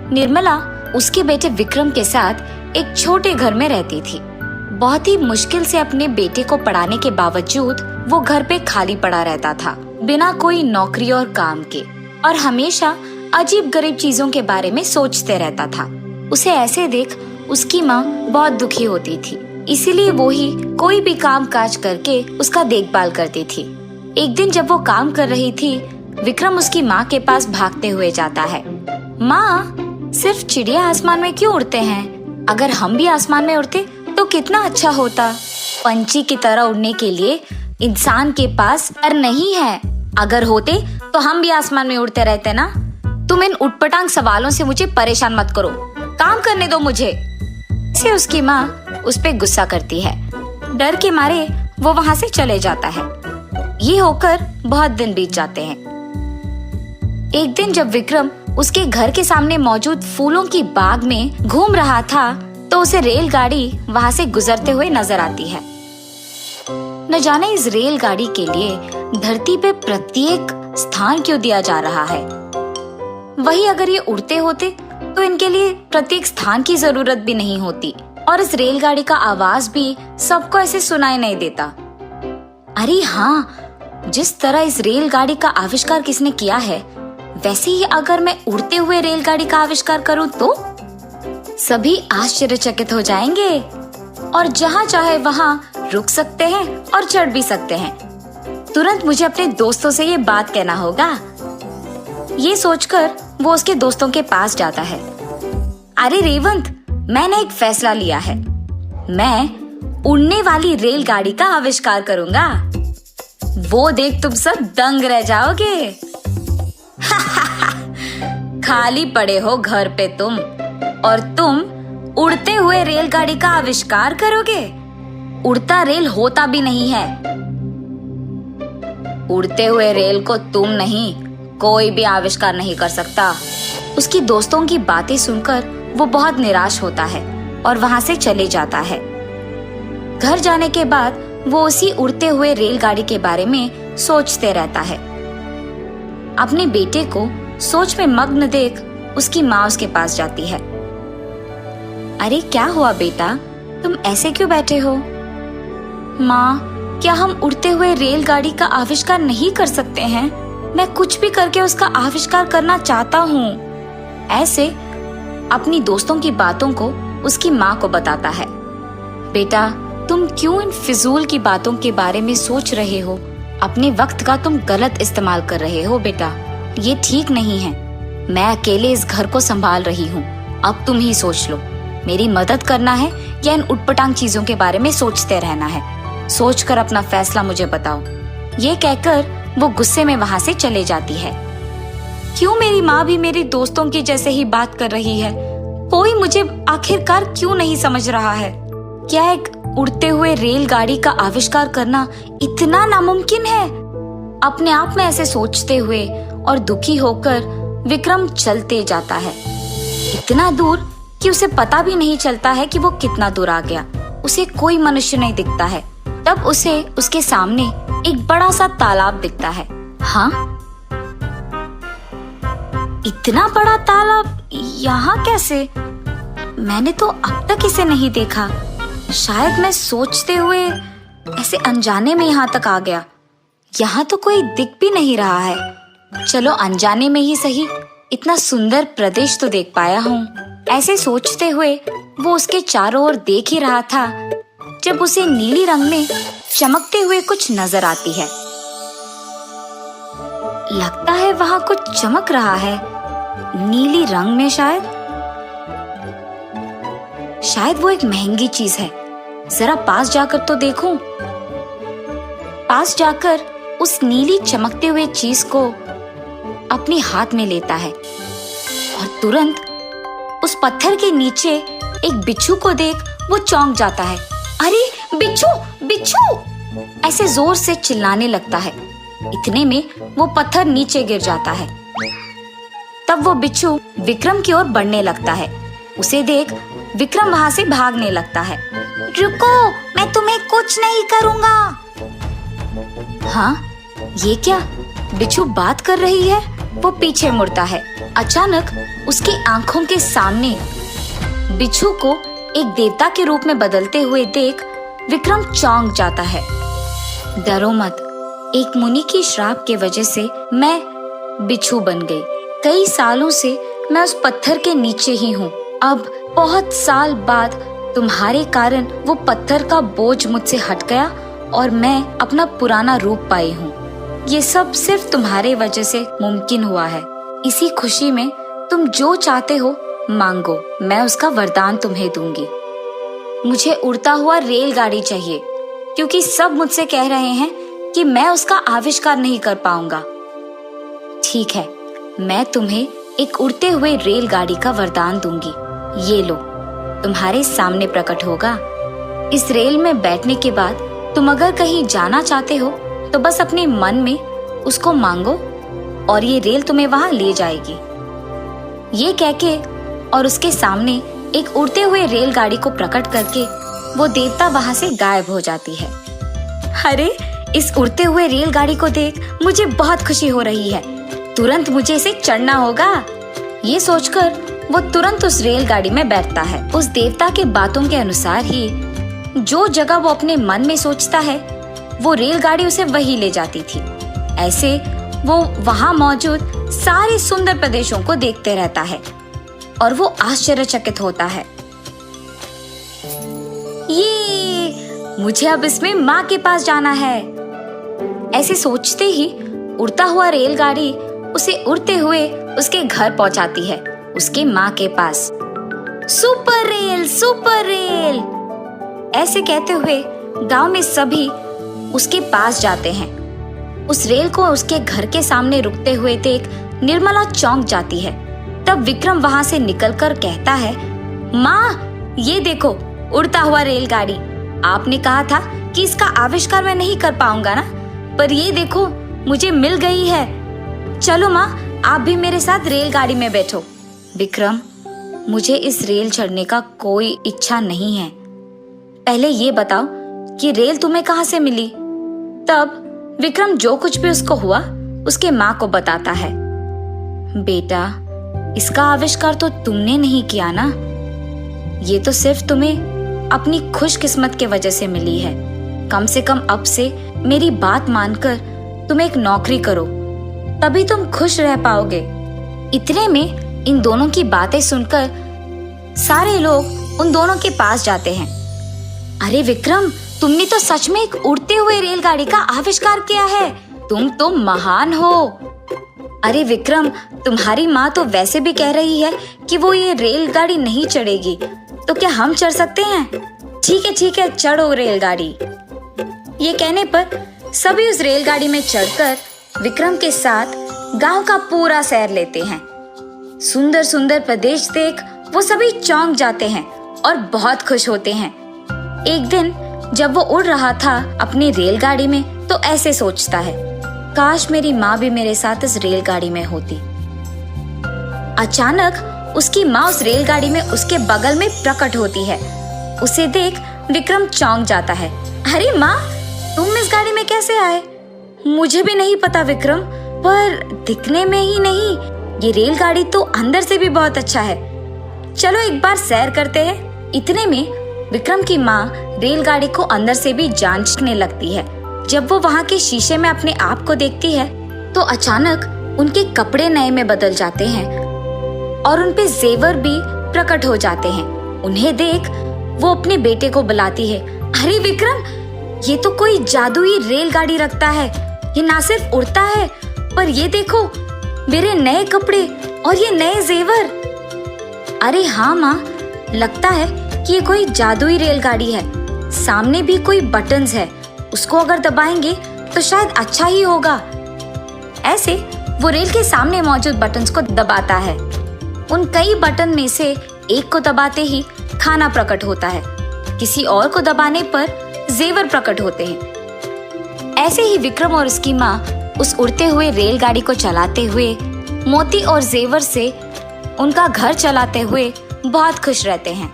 निर्मला उसके बेटे विक्रम के साथ एक छोटे घर में रहती थी। बहुत ही मुश्किल से अपने बेटे को पढ़ाने के बावजूद वो घर पे खाली पड़ा रहता था, बिना कोई नौकरी और काम के, और हमेशा अजीब गरीब चीजों के बारे में सोचते रहता था। उसे ऐसे देख उसकी माँ बहुत दुखी होती थी, इसीलिए वो ही कोई भी काम काज करके उसका देखभाल करती थी। एक दिन जब वो काम कर रही थी, विक्रम उसकी माँ के पास भागते हुए जाता है। माँ, सिर्फ चिड़िया आसमान में क्यों उड़ते हैं? अगर हम भी आसमान में उड़ते तो कितना अच्छा होता। पंछी की तरह उड़ने के लिए इंसान के पास पर नहीं है। अगर होते तो हम भी आसमान में उड़ते रहते ना। तुम इन उटपटांग सवालों से मुझे परेशान मत करो, काम करने दो मुझे। से उसकी माँ उस पे गुस्सा करती है। डर के मारे वो वहाँ से चले जाता है। ये होकर बहुत दिन बीत जाते हैं। एक दिन जब विक्रम उसके घर के सामने मौजूद फूलों की बाग में घूम रहा था, तो उसे रेलगाड़ी वहाँ से गुजरते हुए नजर आती है। न जाने इस रेलगाड़ी के लिए धरती पे प्रत्येक स्थान क्यों दिया जा रहा है। वही अगर ये उड़ते होते तो इनके लिए प्रत्येक स्थान की जरूरत भी नहीं होती, और इस रेलगाड़ी का आवाज भी सबको ऐसे सुनाई नहीं देता। अरे हाँ, जिस तरह इस रेलगाड़ी का आविष्कार किसने किया है, वैसे ही अगर मैं उड़ते हुए रेलगाड़ी का आविष्कार करूं तो सभी आश्चर्यचकित हो जाएंगे और जहाँ चाहे वहाँ रुक सकते हैं और चढ़ भी सकते हैं। तुरंत मुझे अपने दोस्तों से ये बात कहना होगा। ये सोचकर वो उसके दोस्तों के पास जाता है। अरे रेवंत, मैंने एक फैसला लिया है। मैं उड़ने वाली रेलगाड़ी का आविष्कार करूंगा। वो देख तुम सब दंग रह जाओगे। खाली पड़े हो घर पे तुम, और तुम उड़ते हुए रेलगाड़ी का आविष्कार करोगे? उड़ता रेल होता भी नहीं है। उड़ते हुए रेल को तुम नहीं, कोई भी आविष्कार नहीं कर सकता। उसकी दोस्तों की बातें सुनकर वो बहुत निराश होता है और वहां से चले जाता है। घर जाने के बाद वो उसी उड़ते हुए रेलगाड़ी के बारे में सोचते रहता है। अपने बेटे को सोच में मग्न देख उसकी माँ उसके पास जाती है। अरे क्या हुआ बेटा, तुम ऐसे क्यों बैठे हो? माँ, क्या हम उड़ते हुए रेलगाड़ी का आविष्कार नहीं कर सकते हैं? मैं कुछ भी करके उसका आविष्कार करना चाहता हूँ। ऐसे अपनी दोस्तों की बातों को उसकी माँ को बताता है। बेटा, तुम क्यों इन फिजूल की बातों के बारे में सोच रहे हो? अपने वक्त का तुम गलत इस्तेमाल कर रहे हो बेटा, ये ठीक नहीं है। मैं अकेले इस घर को संभाल रही हूँ, अब तुम ही सोच लो, मेरी मदद करना है या इन उटपटांग चीजों के बारे में सोचते रहना है? सोचकर अपना फैसला मुझे बताओ। ये कहकर वो गुस्से में वहाँ से चले जाती है। क्यों मेरी माँ भी मेरे दोस्तों की जैसे ही बात कर रही है? कोई मुझे आखिरकार क्यों नहीं समझ रहा है? क्या एक उड़ते हुए रेलगाड़ी का आविष्कार करना इतना नामुमकिन है? अपने आप में ऐसे सोचते हुए और दुखी होकर विक्रम चलते जाता है, इतना दूर कि उसे पता भी नहीं चलता है कि वो कितना दूर आ गया। उसे कोई मनुष्य नहीं दिखता है। तब उसे उसके सामने एक बड़ा सा तालाब दिखता है। हाँ, इतना बड़ा तालाब यहाँ कैसे? मैंने तो अब तक इसे नहीं देखा। शायद मैं सोचते हुए ऐसे अनजाने में यहाँ तक आ गया। यहाँ तो कोई दिख भी नहीं रहा है। चलो अनजाने में ही सही, इतना सुंदर प्रदेश तो देख पाया हूँ। ऐसे सोचते हुए वो उसके चारों ओर देख ही रहा था जब उसे नीली रंग में चमकते हुए कुछ नजर आती है। लगता है वहाँ कुछ चमक रहा है, नीली रंग में। शायद वो एक महंगी चीज है। जरा पास जाकर तो देखूं। पास जाकर उस नीली चमकते हुए चीज को अपने हाथ में लेता है और तुरंत उस पत्थर के नीचे एक बिच्छू को देख वो चौंक जाता है। अरे बिच्छू, बिच्छू! ऐसे जोर से चिल्लाने लगता है। इतने में वो पत्थर नीचे गिर जाता है। तब वो बिच्छू विक्रम की ओर बढ़ने लगता है। उसे देख विक्रम वहां से भागने लगता है। रुको, मैं तुम्हें कुछ नहीं करूंगा। हाँ, ये क्या? बिच्छू बात कर रही है। वो पीछे मुड़ता है। अचानक उसकी आंखों के सामने बिच्छू को एक देवता के रूप में बदलते हुए देख विक्रम चौंक जाता है। डरो मत, एक मुनि की श्राप के वजह से मैं बिच्छू बन गई। कई सालों से मैं उस पत्थर के नीचे ही हूँ। अब बहुत साल बाद तुम्हारे कारण वो पत्थर का बोझ मुझसे हट गया और मैं अपना पुराना रूप पाई हूँ। ये सब सिर्फ तुम्हारे वजह से मुमकिन हुआ है। इसी खुशी में तुम जो चाहते हो मांगो, मैं उसका वरदान तुम्हें दूंगी। मुझे उड़ता हुआ रेलगाड़ी चाहिए, क्योंकि सब मुझसे कह रहे हैं कि मैं उसका आविष्कार नहीं कर पाऊंगा। ठीक है, मैं तुम्हें एक उड़ते हुए रेलगाड़ी का वरदान दूंगी। ये लो, तुम्हारे सामने प्रकट होगा। इस रेल में बैठने के बाद तुम अगर कहीं जाना चाहते हो तो बस अपने मन में उसको मांगो और ये रेल तुम्हें वहां ले जाएगी। ये कह के और उसके सामने एक उड़ते हुए रेलगाड़ी को प्रकट करके वो देवता वहां से गायब हो जाती है। अरे, इस उड़ते हुए रेलगाड़ी को देख मुझे बहुत खुशी हो रही है। तुरंत मुझे इसे चढ़ना होगा। ये सोचकर वो तुरंत उस रेलगाड़ी में बैठता है। उस देवता के बातों के अनुसार ही जो जगह वो अपने मन में सोचता है वो रेलगाड़ी उसे वही ले जाती थी। ऐसे वो वहां मौजूद सारे सुंदर प्रदेशों को देखते रहता है और वो आश्चर्यचकित होता है। ये, मुझे अब इसमें माँ के पास जाना है। ऐसे सोचते ही उड़ता हुआ रेलगाड़ी उसे उड़ते हुए उसके घर पहुंचाती है, उसके माँ के पास। सुपर रेल, सुपर रेल, ऐसे कहते हुए गांव में सभी उसके पास जाते हैं। उस रेल को उसके घर के सामने रुकते हुए देख निर्मला चौंक जाती है। तब विक्रम वहां से निकलकर कहता है, माँ, ये देखो उड़ता हुआ रेलगाड़ी। आपने कहा था कि इसका आविष्कार मैं नहीं कर पाऊंगा ना, पर ये देखो मुझे मिल गई है। चलो माँ, आप भी मेरे साथ रेलगाड़ी में बैठो। विक्रम, मुझे इस रेल चढ़ने का कोई इच्छा नहीं है। पहले ये बताओ कि रेल तुम्हें कहाँ से मिली? तब विक्रम जो कुछ भी उसको हुआ उसके माँ को बताता है। बेटा, इसका आविष्कार तो तुमने नहीं किया ना, ये तो सिर्फ तुम्हें अपनी खुशकिस्मत के वजह से मिली है। कम से कम अब से मेरी बात मानकर तुम एक नौकरी करो, तभी तुम खुश रह पाओगे। इतने में इन दोनों की बातें सुनकर सारे लोग उन दोनों के पास जाते हैं। अरे विक्रम, तुमने तो सच में एक उड़ते हुए रेलगाड़ी का आविष्कार किया है। तुम तो महान हो। अरे विक्रम, तुम्हारी माँ तो वैसे भी कह रही है कि वो ये रेलगाड़ी नहीं चढ़ेगी, तो क्या हम चढ़ सकते हैं? ठीक है, चढ़ो रेलगाड़ी। ये कहने पर सभी उस रेलगाड़ी में चढ़कर विक्रम के साथ गांव का पूरा सैर लेते हैं। सुंदर सुंदर प्रदेश देख वो सभी चौंक जाते हैं और बहुत खुश होते हैं। एक दिन जब वो उड़ रहा था अपनी रेलगाड़ी में तो ऐसे सोचता है, काश मेरी माँ भी मेरे साथ इस रेलगाड़ी में होती। अचानक उसकी माँ उस रेलगाड़ी में उसके बगल में प्रकट होती है। उसे देख विक्रम चौंक जाता है। अरे माँ, तुम इस गाड़ी में कैसे आए? मुझे भी नहीं पता विक्रम, पर दिखने में ही नहीं, ये रेलगाड़ी तो अंदर से भी बहुत अच्छा है। चलो एक बार सैर करते हैं। इतने में विक्रम की माँ रेलगाड़ी को अंदर से भी जांचने लगती है। जब वो वहाँ के शीशे में अपने आप को देखती है तो अचानक उनके कपड़े नए में बदल जाते हैं और उनपे जेवर भी प्रकट हो जाते हैं। उन्हें देख वो अपने बेटे को बुलाती है। अरे विक्रम, ये तो कोई जादुई रेलगाड़ी रखता है। ये ना सिर्फ उड़ता है, पर ये देखो मेरे नए कपड़े और ये नए जेवर। अरे हाँ माँ, लगता है कि ये कोई जादुई रेलगाड़ी है। सामने भी कोई बटन्स है, उसको अगर दबाएंगे तो शायद अच्छा ही होगा। ऐसे वो रेल के सामने मौजूद बटन्स को दबाता है। उन कई बटन में से एक को दबाते ही खाना प्रकट होता है, किसी और को दबाने पर जेवर प्रकट होते हैं। ऐसे ही विक्रम और उसकी माँ उस उड़ते हुए रेलगाड़ी को चलाते हुए मोती और जेवर से उनका घर चलाते हुए बहुत खुश रहते हैं।